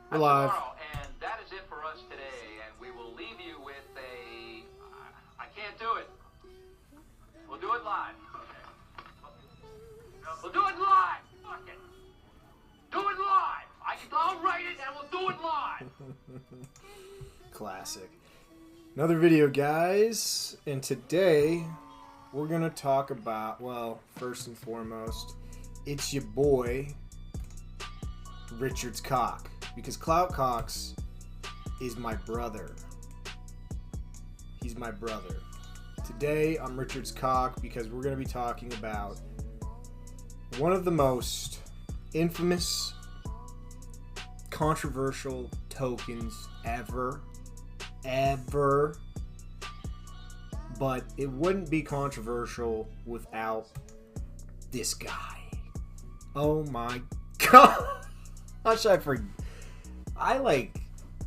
We're live. And that is it for us today. And we will leave you with a... I can't do it. We'll do it live. We'll do it live. Fuck it. Do it live. I'll write it and we'll do it live. Classic. Another video, guys. And today we're going to talk about, well, first and foremost, it's your boy, Richard's cock. Because Clout Cox is my brother. He's my brother. Today, I'm Richard's cock because we're going to be talking about one of the most infamous, controversial tokens ever. But it wouldn't be controversial without this guy. Oh my god. How should I forget?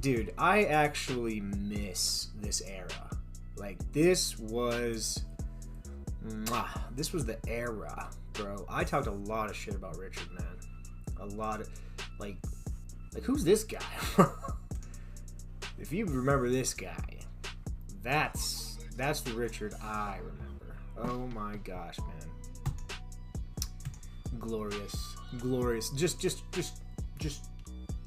Dude, I actually miss this era. Like, this was the era, bro. I talked a lot of shit about Richard, man. A lot of, like who's this guy? If you remember this guy, that's the Richard I remember. Oh my gosh, man. Glorious. Just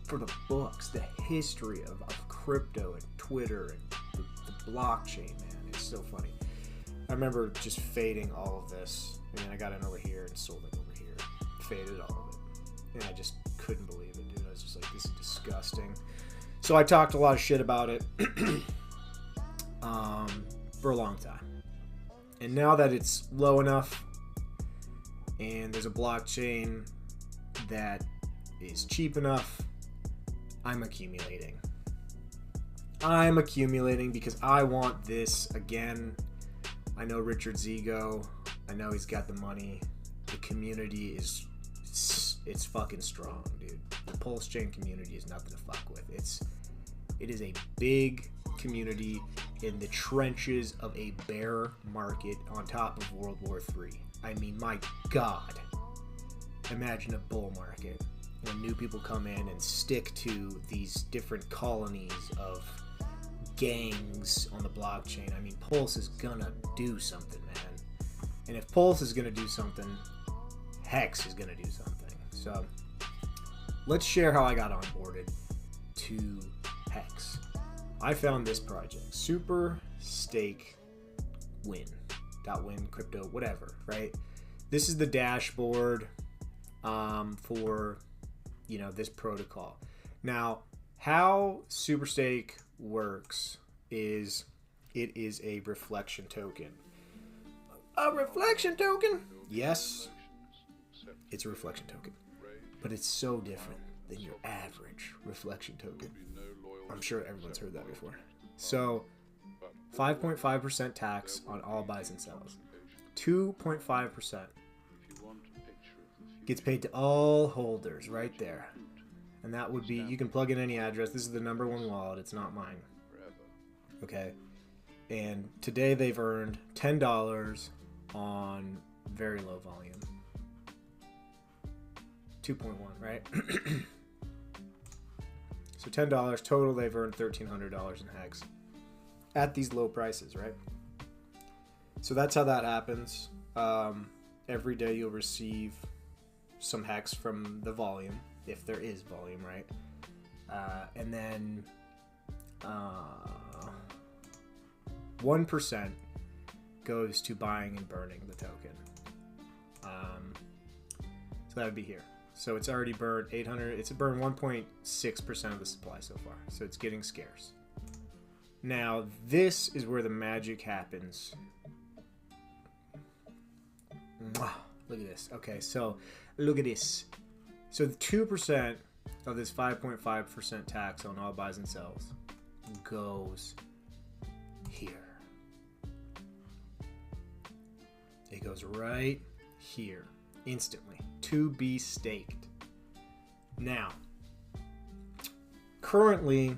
for the books, the history of crypto and Twitter and the blockchain, man. It's so funny. I remember just fading all of this. And I got in over here and sold it over here. Faded all of it. And I just couldn't believe it, dude. I was just like, this is disgusting. So I talked a lot of shit about it for a long time. And now that it's low enough and there's a blockchain that is cheap enough, I'm accumulating because I want this again. I know Richard's ego. I know he's got the money. The community it's fucking strong, dude. The pulsechain community is nothing to fuck with. It is a big community in the trenches of a bear market on top of World War III. I mean, my God. Imagine a bull market when new people come in and stick to these different colonies of gangs on the blockchain. I mean, Pulse is gonna do something, man. And if Pulse is gonna do something, Hex is gonna do something. So let's share how I got onboarded to Hex. I found this project, superstakewin. .win crypto, whatever, right? This is the dashboard for, this protocol. Now, how Superstake works is it is a reflection token. A reflection token? Yes, it's a reflection token. But it's so different than your average reflection token. I'm sure everyone's heard that before. So, 5.5% tax on all buys and sells. 2.5% gets paid to all holders right there. And that would be, you can plug in any address. This is the number one wallet. It's not mine. Okay. And today they've earned $10 on very low volume. 2.1, right? So $10 total, they've earned $1,300 in Hex at these low prices, right? So that's how that happens. Every day you'll receive some Hex from the volume, if there is volume, right? And then 1% goes to buying and burning the token. So that would be here. So it's already burned 800. It's burned 1.6% of the supply so far. So it's getting scarce. Now, this is where the magic happens. Mwah. Look at this. Okay, so look at this. So 2% of this 5.5% tax on all buys and sells goes here. It goes right here instantly to be staked. Now, currently,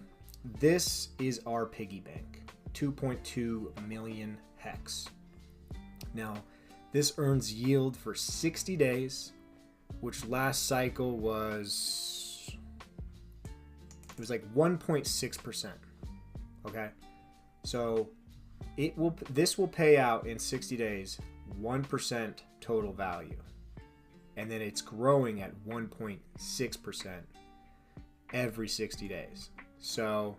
this is our piggy bank, 2.2 million Hex. Now, this earns yield for 60 days, which last cycle was It was like 1.6%. Okay, so this will pay out in 60 days 1% total value, and then it's growing at 1.6% every 60 days. So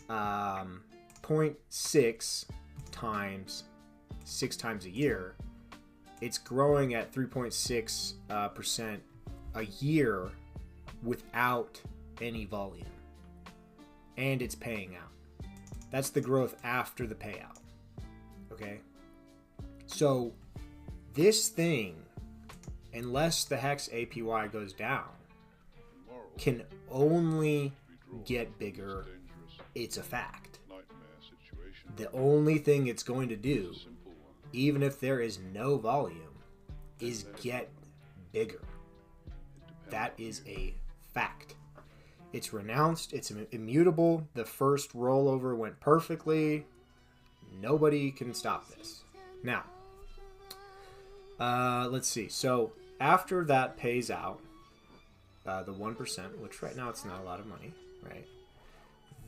0.6 times 6 times a year, it's growing at 3.6% a year without any volume, and it's paying out. That's the growth after the payout. Okay, so this thing, unless the Hex APY goes down, can only get bigger. It's a fact. The only thing it's going to do, even if there is no volume, is get bigger. That is a fact. It's renounced. It's immutable. The first rollover went perfectly. Nobody can stop this. Now, let's see. So after that pays out, the 1%, which right now it's not a lot of money, right?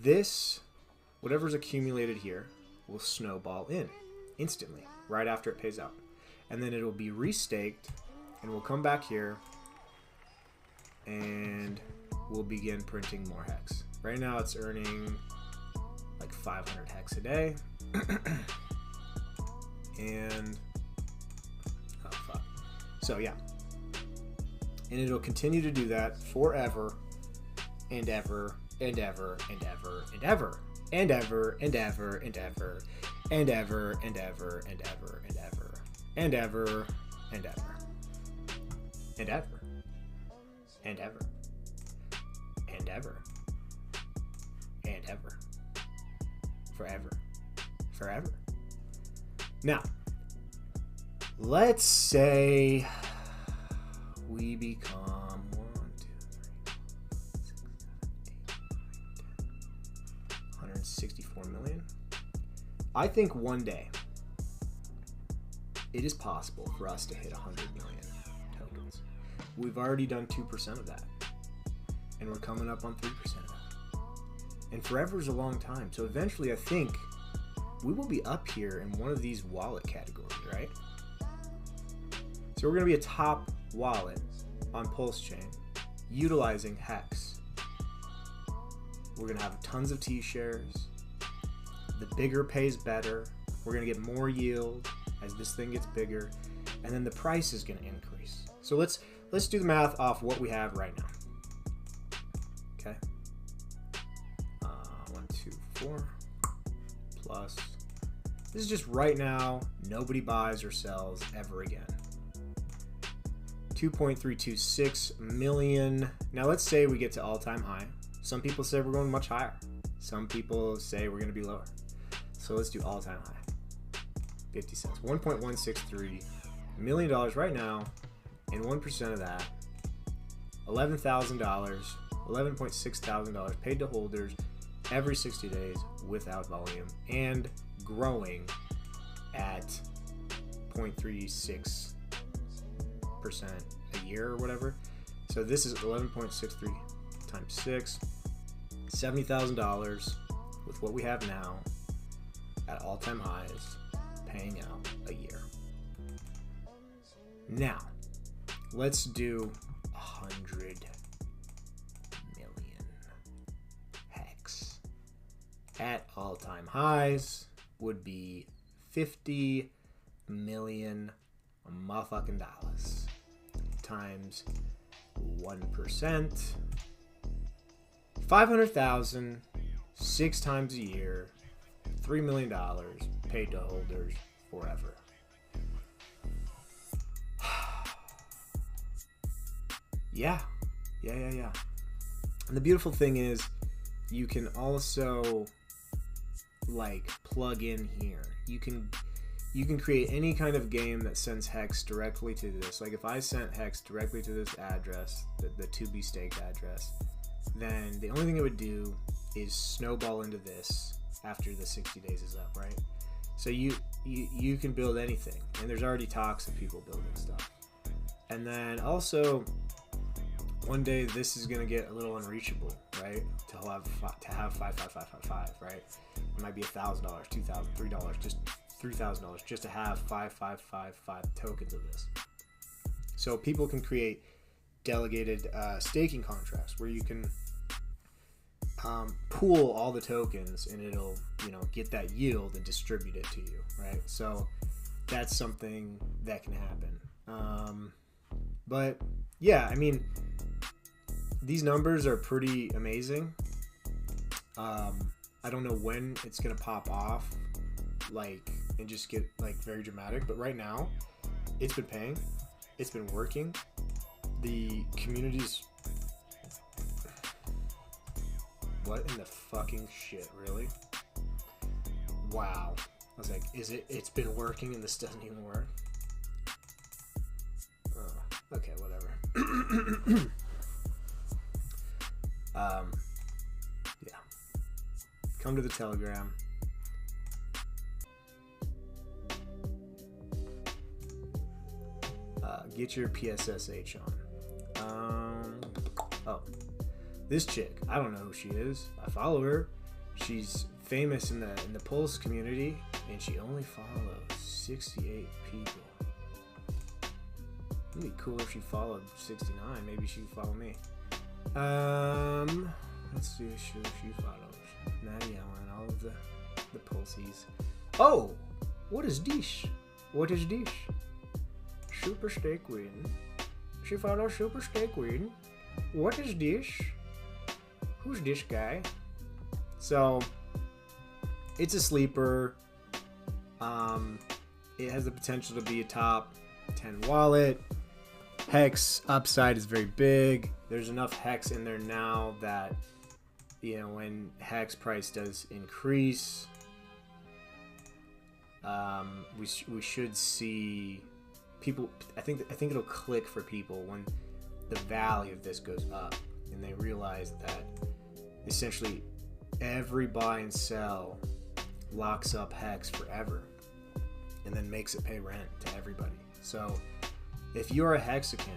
This, whatever's accumulated here, will snowball in instantly, right after it pays out. And then it'll be restaked, and we'll come back here, and we'll begin printing more Hex. Right now it's earning like 500 Hex a day. And, oh fuck. So yeah. And it'll continue to do that forever and ever and ever and ever and ever and ever and ever and ever and ever and ever and ever and ever and ever and ever and ever and ever and ever and ever forever. Forever. Now, let's say we become 164 million. I think one day it is possible for us to hit 100 million tokens. We've already done 2% of that, and we're coming up on 3% of that. And forever is a long time, so eventually I think we will be up here in one of these wallet categories, right? So we're going to be a top wallet on pulsechain utilizing Hex. We're going to have tons of T-shares. The bigger pays better. We're going to get more yield as this thing gets bigger, and then the price is going to increase. So let's do the math off what we have right now. Okay. 1, 2, 4 plus. This is just right now. Nobody buys or sells ever again. 2.326 million. Now let's say we get to all-time high. Some people say we're going much higher. Some people say we're going to be lower. So let's do all-time high. 50 cents. $1.163 million right now, and 1% of that, $11,000, $11,600 paid to holders every 60 days without volume, and growing at 0.36% a year or whatever. So this is 11.63 times 6, $70,000 with what we have now at all-time highs, paying out a year. Now, let's do 100 million Hex. At all-time highs would be 50 million motherfucking dollars times 1%, 500,000, 6 times a year, $3 million paid to holders forever. Yeah. And the beautiful thing is you can also like plug in here. You can create any kind of game that sends Hex directly to this. Like if I sent Hex directly to this address, the to be staked address, then the only thing it would do is snowball into this after the 60 days is up, right? So you can build anything, and there's already talks of people building stuff. And then also one day this is gonna get a little unreachable, right? To have 55555, right? It might be $1,000, $2,000, $3, just $3,000 just to have 5555 tokens of this. So people can create delegated staking contracts where you can pool all the tokens and it'll, you know, get that yield and distribute it to you, right? So that's something that can happen. But yeah, I mean, these numbers are pretty amazing. I don't know when it's gonna pop off, like, and just get like very dramatic, but right now it's been paying, it's been working. The community's, what in the fucking shit, really? Wow. I was like, it's been working and this doesn't even work? Oh, okay, whatever. Yeah. Come to the Telegram. Get your PSSH on. Oh, this chick, I don't know who she is. I follow her. She's famous in the Pulse community, and she only follows 68 people. It'd be cool if she followed 69. Maybe she'd follow me. Let's see who she follows. Nadia and all of the Pulsies. Oh, what is this? What is this? Superstakewin. She follows Superstakewin. What is this? Who's this guy? So it's a sleeper. It has the potential to be a top 10 wallet. Hex upside is very big. There's enough Hex in there now that, you know, when Hex price does increase, we should see people. I think it'll click for people when the value of this goes up and they realize that essentially every buy and sell locks up Hex forever and then makes it pay rent to everybody. So if you're a Hexican,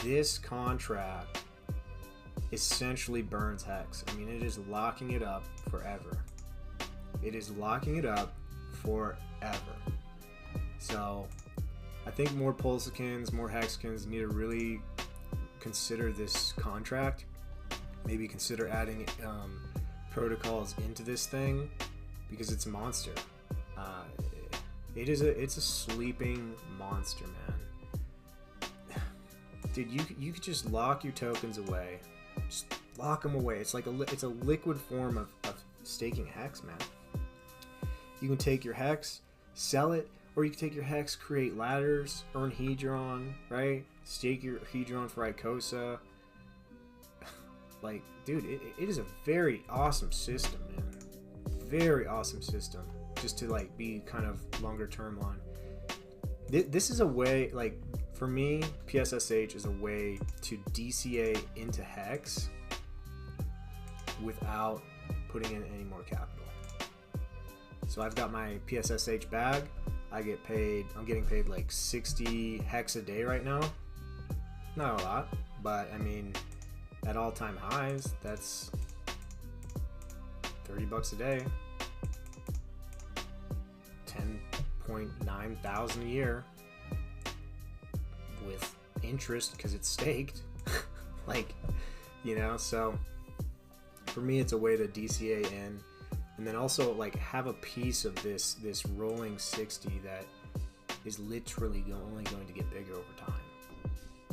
this contract essentially burns Hex. I mean, it is locking it up forever. It is locking it up forever. So I think more Pulsicans, more Hexicans need to really consider this contract. Maybe consider adding protocols into this thing because it's a monster. It's a sleeping monster, man. Dude, you could just lock your tokens away. Just lock them away. It's like it's a liquid form of staking Hex, man. You can take your Hex, sell it, or you can take your Hex, create ladders, earn Hedron, right? Stake your Hedron for Icosa. Like, dude, it is a very awesome system, man. Very awesome system. Just to like be kind of longer term on. This is a way, like, for me, PSSH is a way to DCA into Hex without putting in any more capital. So I've got my PSSH bag. I'm getting paid like 60 Hex a day right now. Not a lot, but I mean, at all-time highs, that's $30 a day. 10.9 thousand a year with interest because it's staked. Like, you know, so for me it's a way to DCA in and then also like have a piece of this rolling 60 that is literally only going to get bigger over time.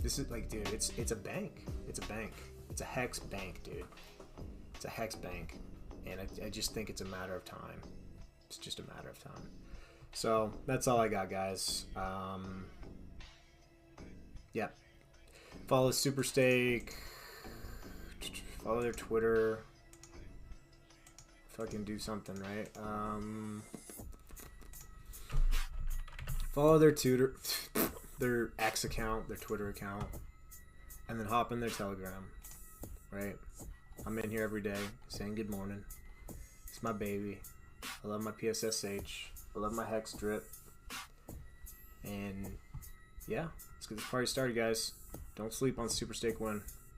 This is like, dude, it's a bank. It's a bank. It's a Hex bank, dude. It's a Hex bank, and I just think it's a matter of time. It's just a matter of time. So that's all I got, guys. Yeah. Follow Superstake. Follow their Twitter. Fucking do something, right? Follow their tutor, their X account, their Twitter account, and then hop in their Telegram, right? I'm in here every day saying good morning. It's my baby. I love my PSSH. I love my Hex drip. And yeah, it's Let's get this party started, guys. Don't sleep on Super Stake Win.